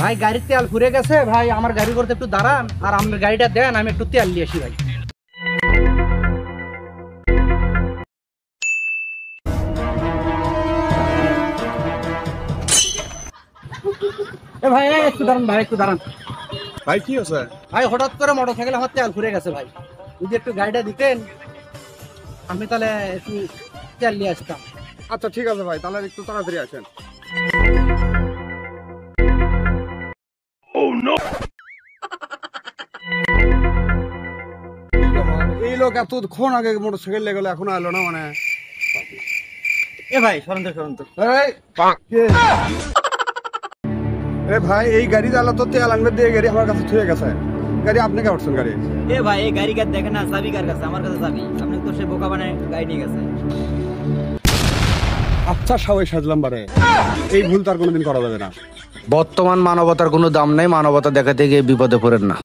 ভাই গাড়ির তেল ফুরে গেছে ভাই, আমার গাড়ি করতে একটু দাঁড়ান আর আপনার গাড়িটা দেন, আমি একটু তেল নিয়ে আসি ভাই। ভাই একটু দাঁড়ান ভাই, একটু দাঁড়ান ভাই। কি হচ্ছে ভাই? হঠাৎ করে মোটর সাইকেল আমার তেল ফুরে গেছে ভাই, যদি একটু গাড়িটা দিতেন আমি তাহলে একটু তেল নিয়ে আসতাম। আচ্ছা ঠিক আছে ভাই, তাহলে একটু তাড়াতাড়ি আসেন। এই লোক এতক্ষণ আগে মোটরসাইকেল লেগে গেল, এখনো এলো না মানে। এ ভাই সরন্ত সরন্ত এ ভাই, এই গাড়ি জ্বালা তো তেল আনবে দিয়ে গাড়ি আমার কাছে থুয়ে গেছে। গাড়ি আপনি কে উঠছেন গাড়ি? এ ভাই এই গাড়ি কার দেখেন না, চাবি কার কাছে? আমার কাছে চাবি। আপনি তো সে বোকা বানায় গাড়ি নিয়ে গেছে। আচ্ছা সবাই সাজলাম বারে, এই ভুল তার কোনোদিন করা যাবে না। বর্তমান মানবতার কোনো দাম নাই, মানবতা দেখাতে গিয়ে বিপদে পড়েন না।